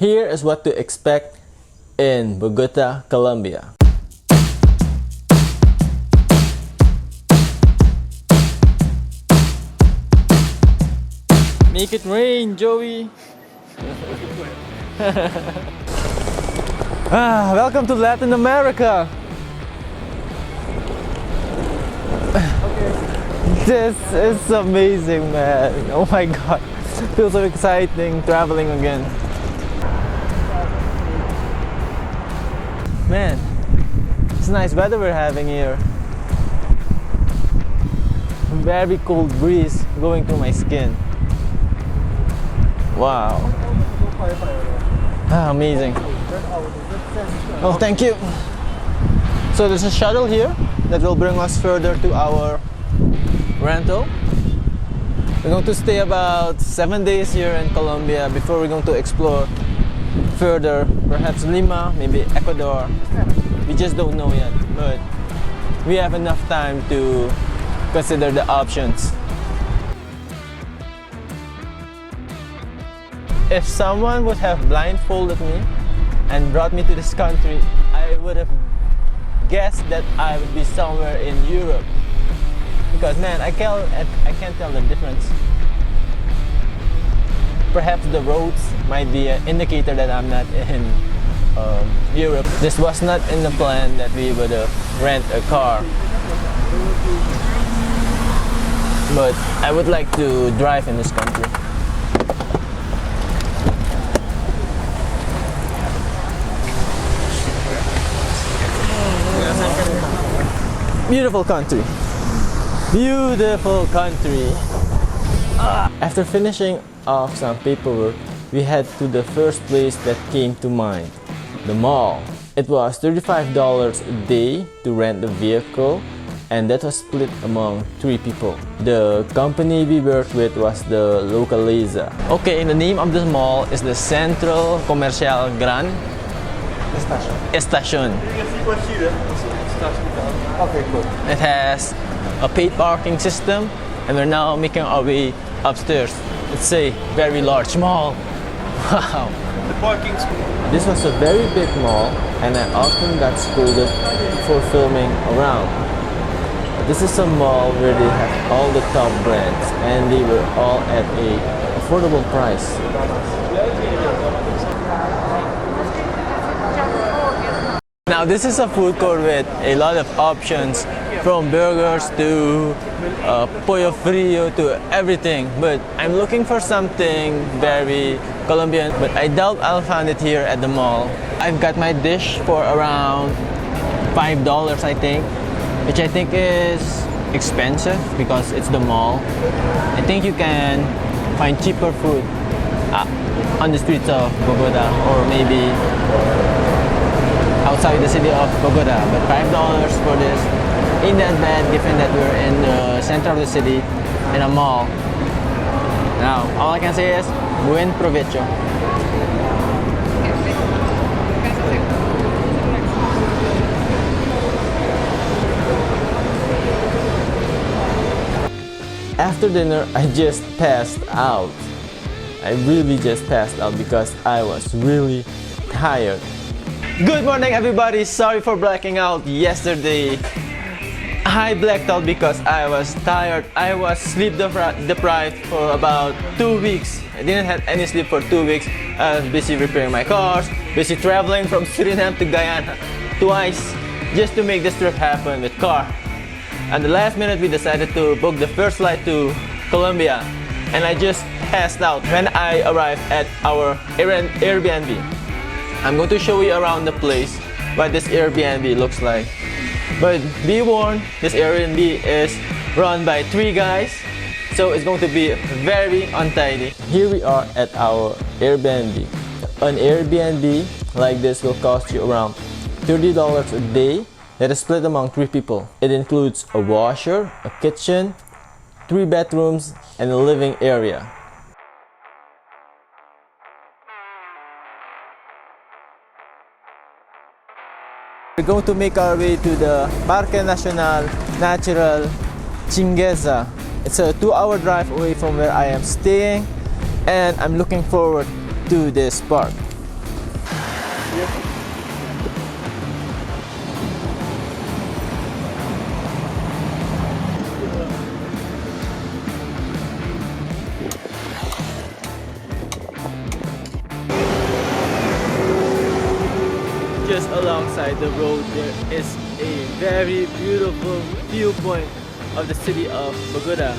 Here is what to expect in Bogota, Colombia. Make it rain, Joey! Welcome to Latin America! This is amazing, man! Oh my god! Feels so exciting traveling again. Man, it's nice weather we're having here. Very cold breeze going through my skin. Wow. Amazing. Oh, thank you. So there's a shuttle here that will bring us further to our rental. We're going to stay about 7 days here in Colombia before we're going to explore further, perhaps Lima, maybe Ecuador. We just don't know yet, but we have enough time to consider the options. If someone would have blindfolded me and brought me to this country, I would have guessed that I would be somewhere in Europe. Because man, I can't tell the difference. Perhaps the roads might be an indicator that I'm not in Europe. This was not in the plan that we would rent a car. But I would like to drive in this country. Beautiful country. Beautiful country. After finishing off some paperwork, we head to the first place that came to mind, the mall. It was $35 a day to rent the vehicle, and that was split among 3 people. The company we worked with was the Localiza. Okay, the name of this mall is the Centro Comercial Gran Estación. Okay, cool. It has a paid parking system, and we're now making our way upstairs. It's a very large mall. Wow. The parking's This was a very big mall, and I often got scolded for filming around. This is a mall where they have all the top brands, and they were all at a affordable price. Now this is a food court with a lot of options, from burgers to pollo frio to everything. But I'm looking for something very Colombian, but I doubt I'll find it here at the mall. I've got my dish for around $5, I think, which I think is expensive because it's the mall. I think you can find cheaper food on the streets of Bogota, or maybe outside the city of Bogota, but $5 for this ain't that bad given that we're in the center of the city in a mall. Now, all I can say is buen provecho. After dinner, I just passed out. I really just passed out because I was really tired. Good morning, everybody. Sorry for blacking out yesterday. I blacked out because I was tired. I was sleep deprived for about 2 weeks. I didn't have any sleep for 2 weeks. I was busy repairing my cars, busy traveling from Suriname to Guyana twice just to make this trip happen with car. At the last minute, we decided to book the first flight to Colombia, and I just passed out when I arrived at our Airbnb. I'm going to show you around the place what this Airbnb looks like. But be warned, this Airbnb is run by 3 guys, so it's going to be very untidy. Here we are at our Airbnb. An Airbnb like this will cost you around $30 a day. That is split among 3 people. It includes a washer, a kitchen, 3 bedrooms, and a living area. We're going to make our way to the Parque Nacional Natural Chingueza. It's a 2-hour drive away from where I am staying, and I'm looking forward to this park. Just alongside the road there is a very beautiful viewpoint of the city of Bogota,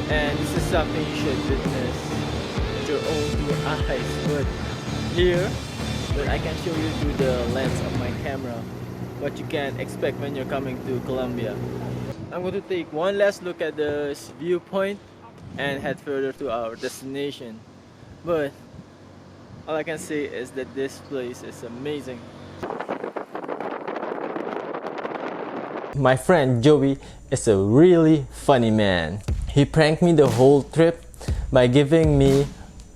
and this is something you should witness with your own two eyes. But here, I can show you through the lens of my camera what you can expect when you're coming to Colombia. I'm going to take one last look at this viewpoint and head further to our destination. But all I can say is that this place is amazing. My friend Joey is a really funny man. He pranked me the whole trip by giving me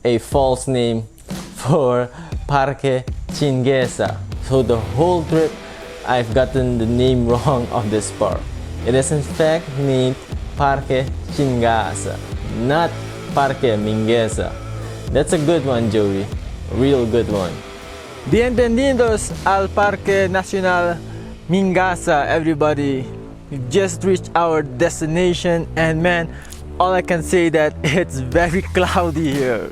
a false name for Parque Chinguesa. So the whole trip I've gotten the name wrong of this park. It is in fact named Parque Chinguesa, not Parque Mingueza. That's a good one, Joey. Real good one. Bienvenidos al Parque Nacional Mingueza, everybody. We just reached our destination, and man, all I can say that it's very cloudy here.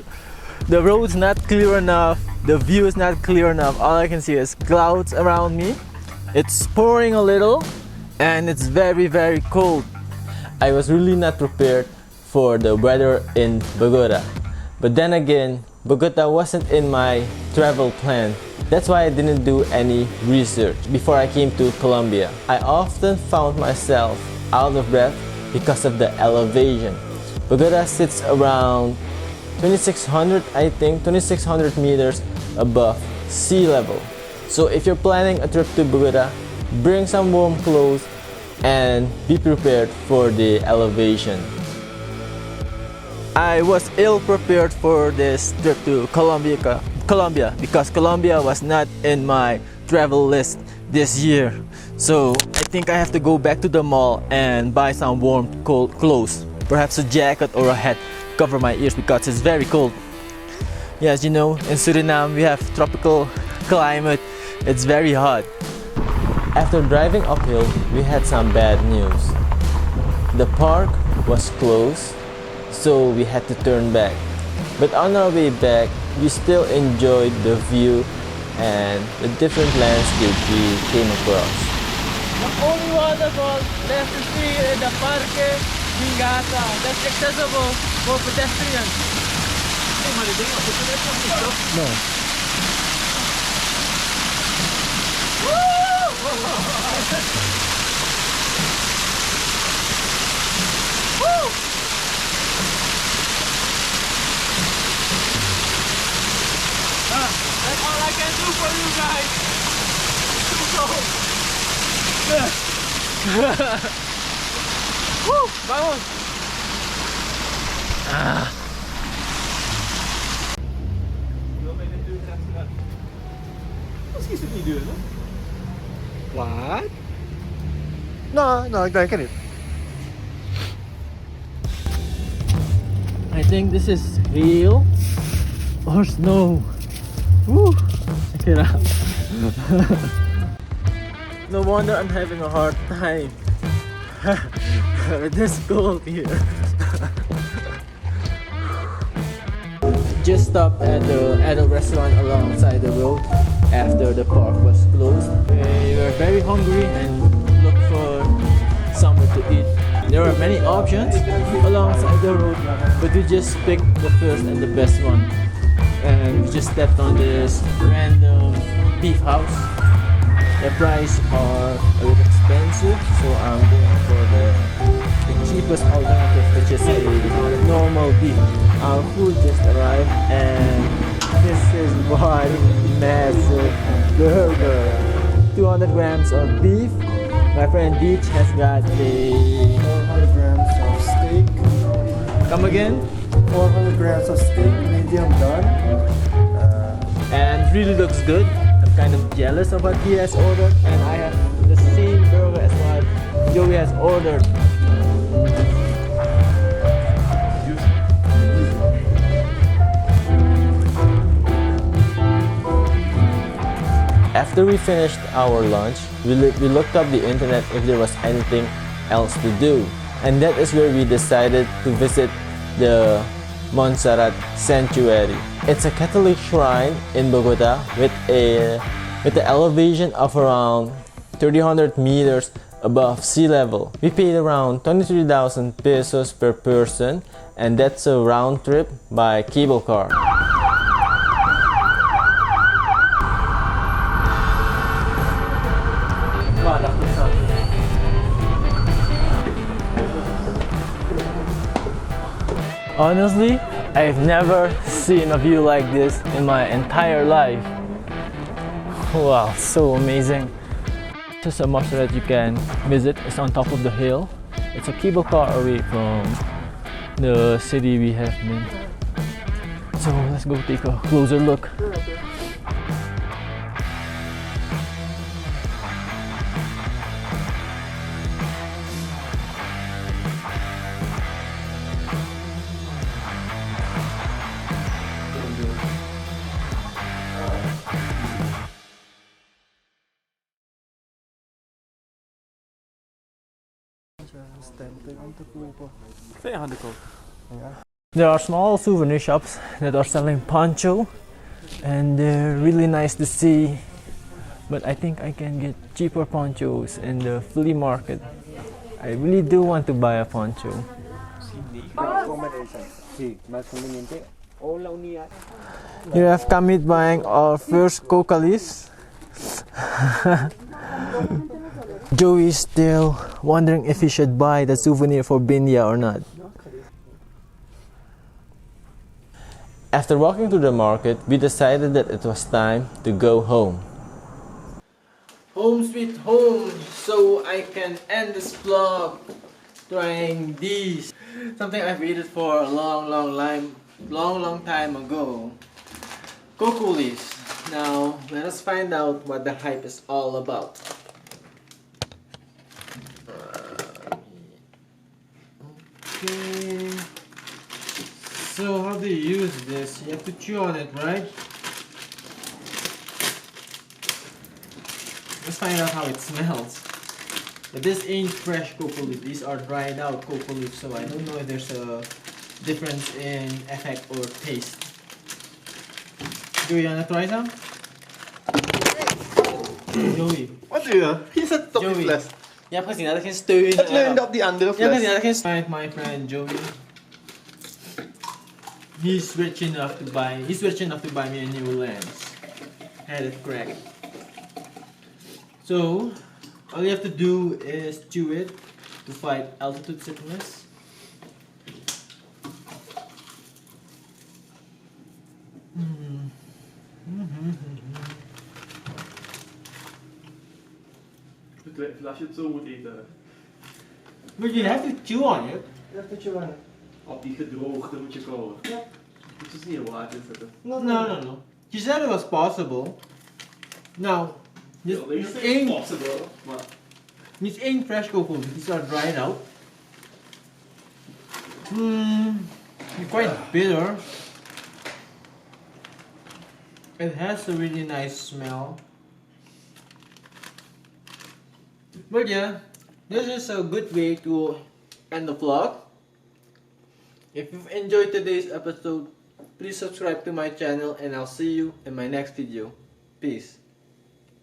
The road's not clear enough, the view is not clear enough. All I can see is clouds around me. It's pouring a little, and it's very, very cold. I was really not prepared for the weather in Bogota. But then again, Bogota wasn't in my travel plan. That's why I didn't do any research before I came to Colombia. I often found myself out of breath because of the elevation. Bogota sits around 2,600, I think, 2,600 meters above sea level. So if you're planning a trip to Bogota, bring some warm clothes and be prepared for the elevation. I was ill prepared for this trip to Colombia because Colombia was not in my travel list this year. So I think I have to go back to the mall and buy some warm cold clothes, perhaps a jacket or a hat, cover my ears because it's very cold. Yes, you know, in Suriname we have tropical climate. It's very hot. After driving uphill, we had some bad news. The park was closed, so we had to turn back. But on our way back, we still enjoyed the view and the different landscape we came across. The only waterfall left to see in the Parque Mingueza that's accessible for pedestrians. No. That's all I can do for you guys. It's too cold. Woo! Vamos! Wat is het niet duur, hè? What? No, ik denk het niet. I think this is hail or snow. Woo! Check it out. No wonder I'm having a hard time with this cold here. Just stopped at a restaurant alongside the road after the park was closed. We were very hungry and looked for somewhere to eat. There are many options alongside the road, but we just picked the first and the best one. And we just stepped on this random beef house. The price are a little expensive, so I'm going for the cheapest alternative, which is a normal beef. Our food just arrived, and this is one massive burger. 200 grams of beef. My friend Beach has got the 400 grams of steak. Come again? 400 grams of steak, medium done. And really looks good. I'm kind of jealous of what he has ordered, and I have the same burger as what Joey has ordered. After we finished our lunch, we looked up the internet if there was anything else to do. And that is where we decided to visit the Montserrat Sanctuary. It's a Catholic shrine in Bogota with the elevation of around 300 meters above sea level. We paid around 23,000 pesos per person, and that's a round trip by cable car. Honestly, I've never seen a view like this in my entire life. Wow, so amazing. Just a mosque that you can visit. It's on top of the hill. It's a cable car away from the city we have been. So let's go take a closer look. There are small souvenir shops that are selling poncho, and they're really nice to see, but I think I can get cheaper ponchos in the flea market. I really do want to buy a poncho. Here I've come with buying our first coca leaves. Joey is still wondering if he should buy the souvenir for Bindia or not. After walking through the market, we decided that it was time to go home. Home sweet home, so I can end this vlog trying these. Something I've waited for a long time ago. Cocoa leaves. Now, let us find out what the hype is all about. Okay. So how do you use this? You have to chew on it, right? Let's find out how it smells. But this ain't fresh cocoa leaf. These are dried out cocoa leaves, so I don't know if there's a difference in effect or taste. Do you wanna try some? Joey. Wat doe je? Je zet het op Joey. die fles. Je hebt gezien dat er geen steun Het leunt op die andere Je hebt gezien fles. dat er geen steun. My friend Joey. He's rich enough to buy me a new lens. Had it cracked. So all you have to do is chew it to fight altitude sickness. Als je het zo moet eten. But you have to chew on it. Op die gedroogde moet je kouwen. Ja. Het is niet in water zetten. No. She said it was possible. Now, this ain't possible. Maar this ain't fresh cocoa. These are dried out. They're quite bitter. It has a really nice smell. But yeah, this is a good way to end the vlog. If you've enjoyed today's episode, please subscribe to my channel and I'll see you in my next video. Peace.